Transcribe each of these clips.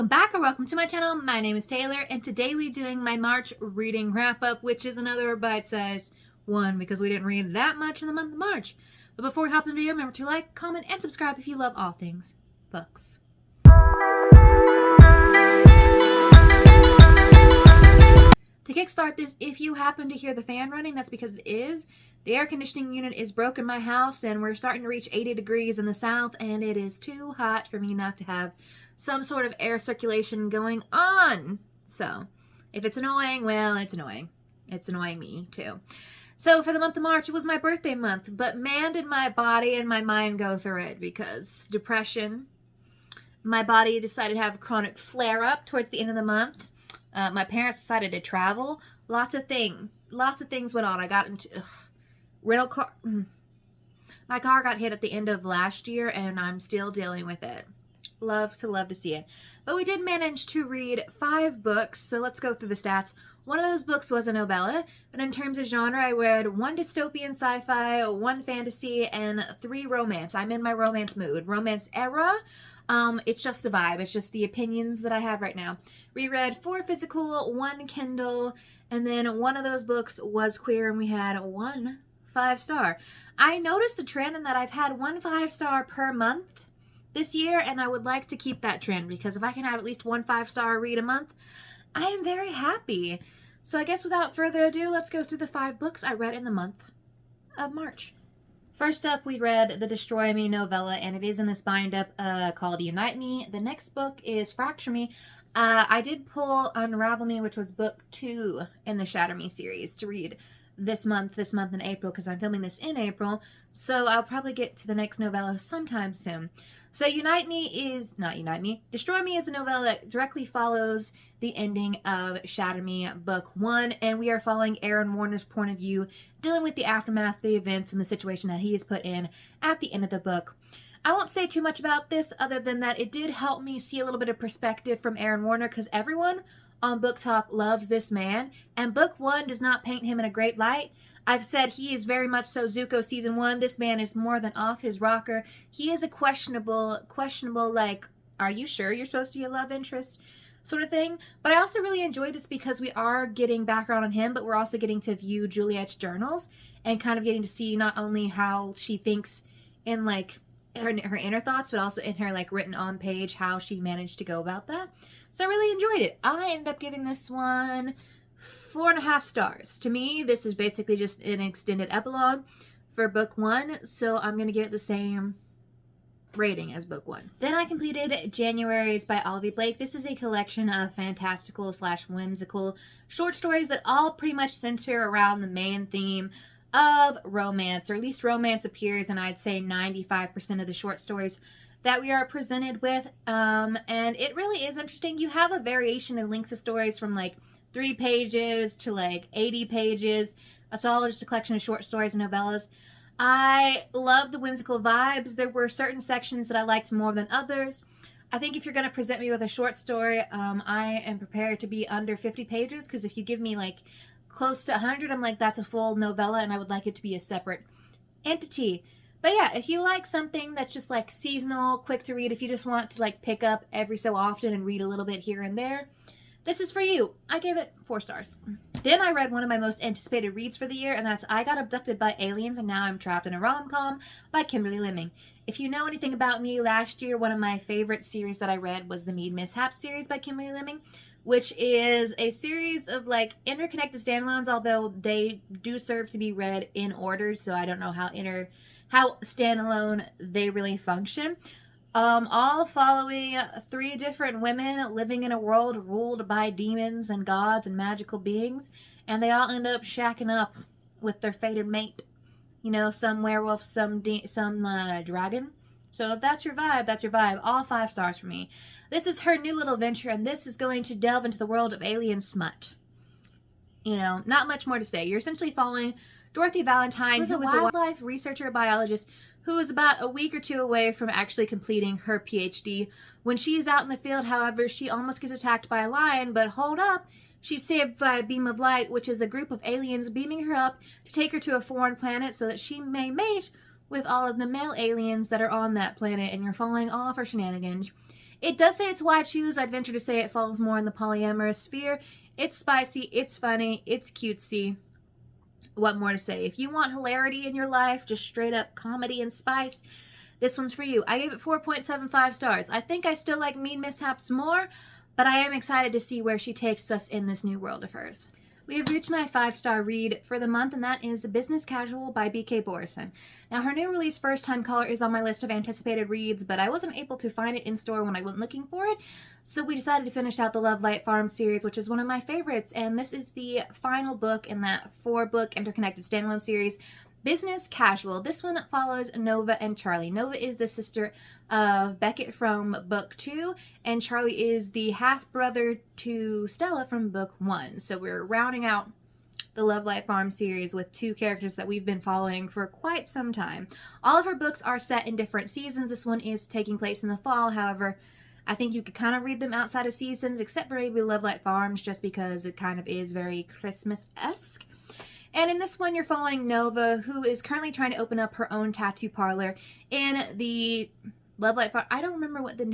Back or welcome to my channel. My name is Taylor and today we're doing my March reading wrap up, which is another bite-sized one because we didn't read that much in the month of March. But before we hop into the video, remember to like, comment, and subscribe if you love all things books. To kickstart this, if you happen to hear the fan running, that's because it is. The air conditioning unit is broke in my house and we're starting to reach 80 degrees in the south and it is too hot for me not to have some sort of air circulation going on. So if it's annoying, well, it's annoying. It's annoying me too. So for the month of March, it was my birthday month, but man, did my body and my mind go through it because depression. My body decided to have a chronic flare-up towards the end of the month. My parents decided to travel. Lots of things went on. I got into rental car. My car got hit at the end of last year and I'm still dealing with it. Love to see it. But we did manage to read 5 books, so let's go through the stats. One of those books was a novella, but in terms of genre, I read 1 dystopian sci-fi, 1 fantasy, and 3 romance. I'm in my romance mood. Romance era. It's just the vibe. It's just the opinions that I have right now. We read 4 physical, 1 Kindle, and then one of those books was queer, and we had 1 5-star. I noticed a trend in that I've had 1 5-star per month this year, and I would like to keep that trend because if I can have at least 1 5-star read a month, I am very happy. So I guess without further ado, let's go through the 5 books I read in the month of March. First up, we read the Destroy Me novella, and it is in this bind-up called Unite Me. The next book is Fracture Me. I did pull Unravel Me, which was book 2 in the Shatter Me series to read this month in April, because I'm filming this in April, so I'll probably get to the next novella sometime soon. So Destroy Me is the novella that directly follows the ending of Shatter Me book 1, and we are following Aaron Warner's point of view, dealing with the aftermath of the events and the situation that he is put in at the end of the book. I won't say too much about this other than that it did help me see a little bit of perspective from Aaron Warner, because everyone on Book Talk loves this man, and book 1 does not paint him in a great light. I've said he is very much so Zuko season 1. This man is more than off his rocker. He is a questionable, like, are you sure you're supposed to be a love interest sort of thing? But I also really enjoy this because we are getting background on him, but we're also getting to view Juliet's journals and kind of getting to see not only how she thinks in, like, her inner thoughts, but also in her, like, written on page, how she managed to go about that. So I really enjoyed it. I ended up giving this one 4.5 stars. To me, this is basically just an extended epilogue for book 1, so I'm going to give it the same rating as book 1. Then I completed Januaries by Olivia Blake. This is a collection of fantastical / whimsical short stories that all pretty much center around the main theme of romance, or at least romance appears in, I'd say, 95% of the short stories that we are presented with, and it really is interesting. You have a variation in lengths of stories from like 3 pages to like 80 pages. It's all just a collection of short stories and novellas. I love the whimsical vibes. There were certain sections that I liked more than others. I think if you're going to present me with a short story, I am prepared to be under 50 pages, because if you give me like close to 100, I'm like, that's a full novella, and I would like it to be a separate entity. But yeah, if you like something that's just like seasonal, quick to read, if you just want to like pick up every so often and read a little bit here and there, this is for you. I gave it 4 stars. Then I read one of my most anticipated reads for the year, and that's I Got Abducted by Aliens and Now I'm Trapped in a Rom-Com by Kimberly Lemming. If you know anything about me, last year one of my favorite series that I read was the Mead Mishap series by Kimberly Lemming, which is a series of like interconnected standalones, although they do serve to be read in order, so I don't know how standalone they really function. All following 3 different women living in a world ruled by demons and gods and magical beings, and they all end up shacking up with their fated mate. You know, some werewolf, some dragon. So if that's your vibe, that's your vibe. All 5 stars for me. This is her new little venture, and this is going to delve into the world of alien smut. You know, not much more to say. You're essentially following Dorothy Valentine, who is a wildlife researcher, biologist, who is about a week or 2 away from actually completing her PhD. When she is out in the field, however, she almost gets attacked by a lion, but hold up, she's saved by a beam of light, which is a group of aliens beaming her up to take her to a foreign planet so that she may mate with all of the male aliens that are on that planet, and you're following all of her shenanigans. It does say it's why I choose. I'd venture to say it falls more in the polyamorous sphere. It's spicy, it's funny, it's cutesy. What more to say? If you want hilarity in your life, just straight up comedy and spice, this one's for you. I gave it 4.75 stars. I think I still like Mean Mishaps more, but I am excited to see where she takes us in this new world of hers. We have reached my 5-star read for the month, and that is The Business Casual by B.K. Borison. Now, her new release, First Time Caller, is on my list of anticipated reads, but I wasn't able to find it in store when I went looking for it, so we decided to finish out the Love Light Farm series, which is one of my favorites, and this is the final book in that 4-book interconnected standalone series, Business Casual. This one follows Nova and Charlie. Nova is the sister of Beckett from book 2, and Charlie is the half-brother to Stella from book 1. So we're rounding out the Love Light Farm series with 2 characters that we've been following for quite some time. All of her books are set in different seasons. This one is taking place in the fall. However, I think you could kind of read them outside of seasons, except for maybe Love Light Farms, just because it kind of is very Christmas-esque. And in this one, you're following Nova, who is currently trying to open up her own tattoo parlor in the Love Light Farm. I don't remember what the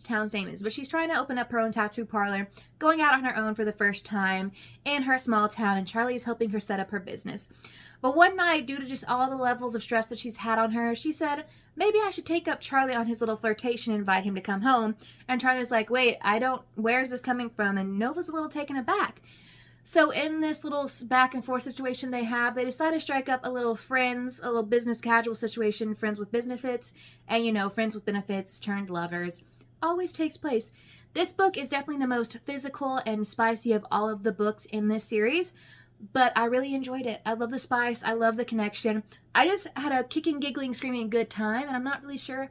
town's name is, but she's trying to open up her own tattoo parlor, going out on her own for the first time in her small town, and Charlie is helping her set up her business. But one night, due to just all the levels of stress that she's had on her, she said, maybe I should take up Charlie on his little flirtation and invite him to come home. And Charlie's like, wait, where's this coming from? And Nova's a little taken aback. So in this little back and forth situation they decide to strike up a little business casual situation, friends with benefits, and friends with benefits turned lovers. Always takes place. This book is definitely the most physical and spicy of all of the books in this series, but I really enjoyed it. I love the spice. I love the connection. I just had a kicking, giggling, screaming good time, and I'm not really sure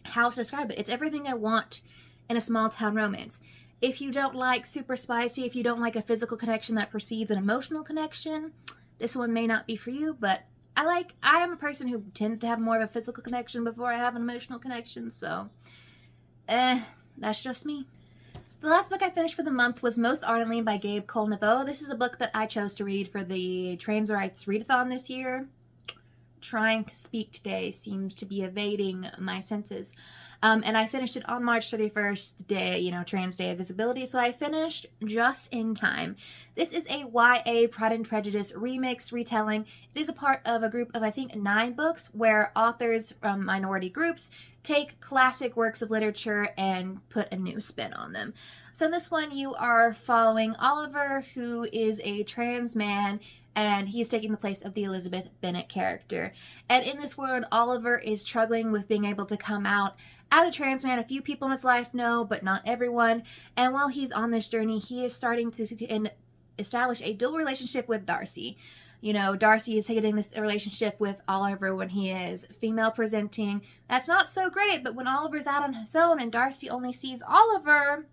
how to describe it. It's everything I want in a small town romance. If you don't like super spicy, if you don't like a physical connection that precedes an emotional connection, this one may not be for you, but I am a person who tends to have more of a physical connection before I have an emotional connection, so that's just me. The last book I finished for the month was Most Ardently by Gabe Cole-Naveau. This is a book that I chose to read for the Trans Rights Readathon this year. Trying to speak today seems to be evading my senses. And I finished it on March 31st, day, Trans Day of Visibility, so I finished just in time. This is a YA Pride and Prejudice remix retelling. It is a part of a group of, I think, 9 books where authors from minority groups take classic works of literature and put a new spin on them. So in this one, you are following Oliver, who is a trans man, and he's taking the place of the Elizabeth Bennet character. And in this world, Oliver is struggling with being able to come out as a trans man. A few people in his life know, but not everyone. And while he's on this journey, he is starting to establish a dual relationship with Darcy. Darcy is getting this relationship with Oliver when he is female presenting. That's not so great, but when Oliver's out on his own and Darcy only sees Oliver,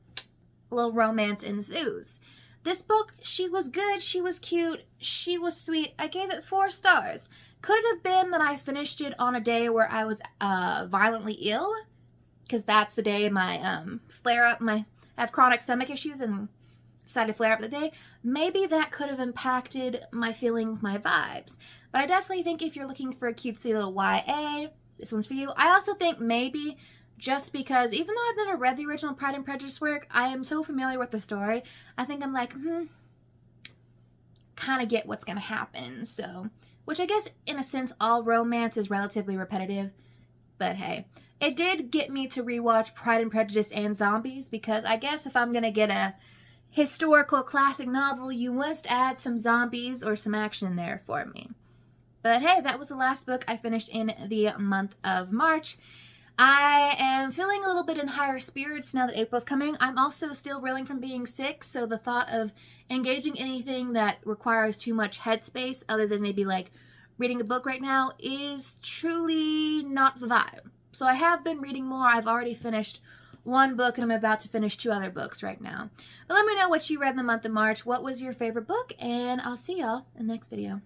a little romance ensues. This book, she was good, she was cute, she was sweet. I gave it 4 stars. Could it have been that I finished it on a day where I was violently ill? Because that's the day my flare-up, I have chronic stomach issues and decided to flare up the day. Maybe that could have impacted my feelings, my vibes. But I definitely think if you're looking for a cutesy little YA, this one's for you. I also think maybe just because, even though I've never read the original Pride and Prejudice work, I am so familiar with the story. I think I'm like, kind of get what's going to happen. So, which I guess, in a sense, all romance is relatively repetitive. But hey, it did get me to rewatch Pride and Prejudice and Zombies, because I guess if I'm going to get a historical classic novel, you must add some zombies or some action there for me. But hey, that was the last book I finished in the month of March. I am feeling a little bit in higher spirits now that April's coming. I'm also still reeling from being sick, so the thought of engaging anything that requires too much headspace, other than maybe like reading a book right now, is truly not the vibe. So I have been reading more. I've already finished 1 book, and I'm about to finish 2 other books right now. But let me know what you read in the month of March. What was your favorite book? And I'll see y'all in the next video.